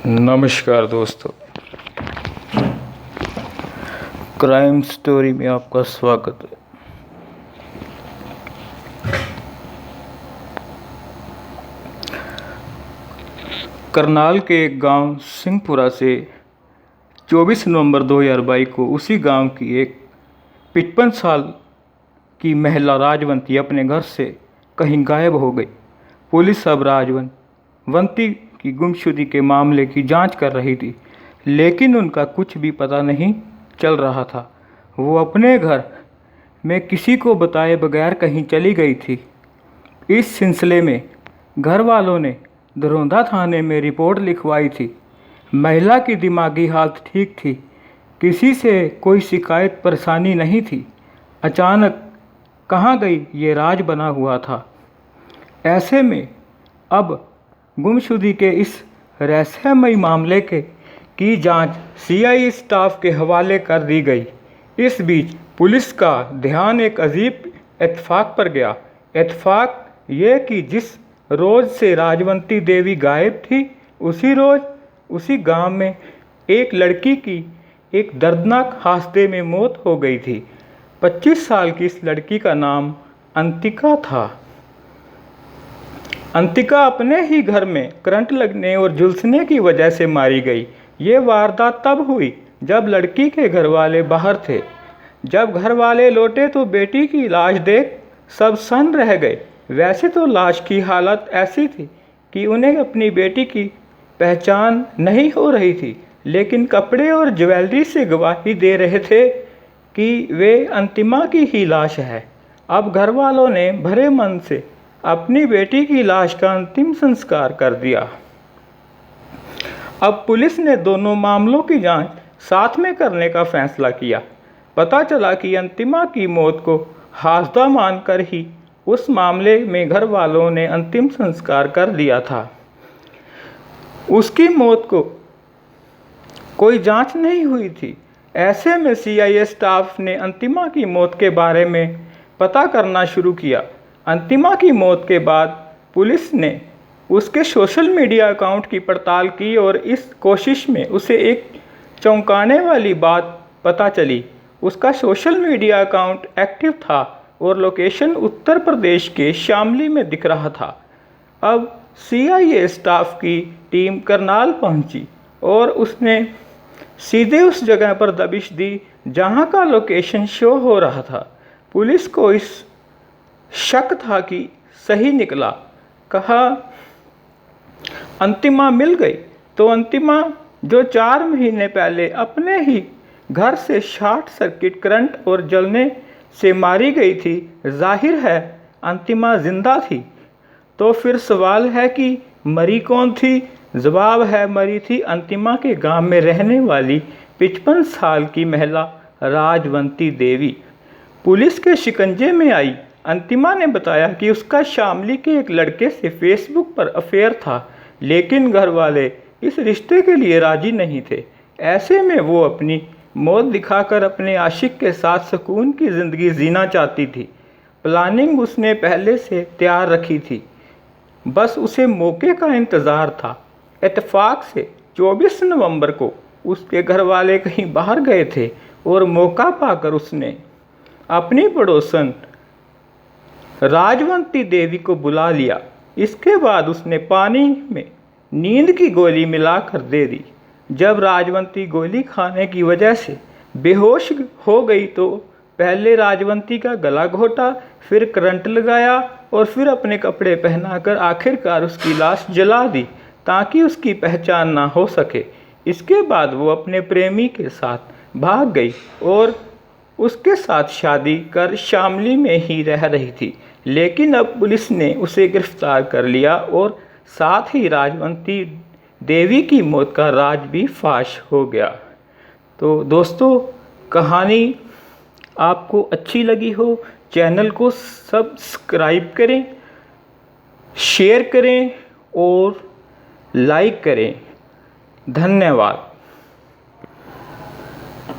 नमस्कार दोस्तों, crime story में आपका स्वागत है। करनाल के एक गांव सिंहपुरा से 24 नवंबर 2022 को उसी गांव की एक 55 साल की महिला राजवंती अपने घर से कहीं गायब हो गई। पुलिस अब राजवंती की गुमशुदगी के मामले की जांच कर रही थी, लेकिन उनका कुछ भी पता नहीं चल रहा था। वो अपने घर में किसी को बताए बगैर कहीं चली गई थी। इस सिलसिले में घर वालों ने दरोदा थाने में रिपोर्ट लिखवाई थी। महिला की दिमागी हालत ठीक थी, किसी से कोई शिकायत परेशानी नहीं थी। अचानक कहाँ गई ये राज बना हुआ था। ऐसे में अब गुमशुदगी के इस रहस्यमयी मामले की जांच सीआईए स्टाफ के हवाले कर दी गई। इस बीच पुलिस का ध्यान एक अजीब इत्तेफाक पर गया। इत्तेफाक ये कि जिस रोज़ से राजवंती देवी गायब थी, उसी रोज़ उसी गांव में एक लड़की की एक दर्दनाक हादसे में मौत हो गई थी। 25 साल की इस लड़की का नाम अंतिका था। अंतिका अपने ही घर में करंट लगने और झुलसने की वजह से मारी गई। ये वारदात तब हुई जब लड़की के घर वाले बाहर थे। जब घर वाले लौटे तो बेटी की लाश देख सब सन्न रह गए। वैसे तो लाश की हालत ऐसी थी कि उन्हें अपनी बेटी की पहचान नहीं हो रही थी, लेकिन कपड़े और ज्वेलरी से गवाही दे रहे थे कि वे अंतिमा की ही लाश है। अब घर वालों ने भरे मन से अपनी बेटी की लाश का अंतिम संस्कार कर दिया। अब पुलिस ने दोनों मामलों की जांच साथ में करने का फैसला किया। पता चला कि अंतिमा की मौत को हादसा मानकर ही उस मामले में घर वालों ने अंतिम संस्कार कर दिया था। उसकी मौत को कोई जांच नहीं हुई थी। ऐसे में सीआईए स्टाफ ने अंतिमा की मौत के बारे में पता करना शुरू किया। अंतिमा की मौत के बाद पुलिस ने उसके सोशल मीडिया अकाउंट की पड़ताल की और इस कोशिश में उसे एक चौंकाने वाली बात पता चली। उसका सोशल मीडिया अकाउंट एक्टिव था और लोकेशन उत्तर प्रदेश के शामली में दिख रहा था। अब सीआईए स्टाफ की टीम करनाल पहुंची और उसने सीधे उस जगह पर दबिश दी जहां का लोकेशन शो हो रहा था। पुलिस को इस शक था कि सही निकला। कहा अंतिमा मिल गई तो अंतिमा जो 4 महीने पहले अपने ही घर से शॉर्ट सर्किट करंट और जलने से मारी गई थी, जाहिर है अंतिमा जिंदा थी। तो फिर सवाल है कि मरी कौन थी? जवाब है, मरी थी अंतिमा के गांव में रहने वाली 55 साल की महिला राजवंती देवी। पुलिस के शिकंजे में आई अंतिमा ने बताया कि उसका शामली के एक लड़के से फेसबुक पर अफेयर था, लेकिन घर वाले इस रिश्ते के लिए राजी नहीं थे। ऐसे में वो अपनी मौत दिखाकर अपने आशिक के साथ सुकून की ज़िंदगी जीना चाहती थी। प्लानिंग उसने पहले से तैयार रखी थी, बस उसे मौके का इंतज़ार था। इत्तेफाक से 24 नवंबर को उसके घर वाले कहीं बाहर गए थे और मौका पाकर उसने अपनी पड़ोसन राजवंती देवी को बुला लिया। इसके बाद उसने पानी में नींद की गोली मिलाकर दे दी। जब राजवंती गोली खाने की वजह से बेहोश हो गई तो पहले राजवंती का गला घोटा, फिर करंट लगाया और फिर अपने कपड़े पहनाकर आखिरकार उसकी लाश जला दी ताकि उसकी पहचान ना हो सके। इसके बाद वो अपने प्रेमी के साथ भाग गई और उसके साथ शादी कर शामली में ही रह रही थी। लेकिन अब पुलिस ने उसे गिरफ्तार कर लिया और साथ ही राजवंती देवी की मौत का राज भी फाश हो गया। तो दोस्तों, कहानी आपको अच्छी लगी हो, चैनल को सब्सक्राइब करें, शेयर करें और लाइक करें। धन्यवाद।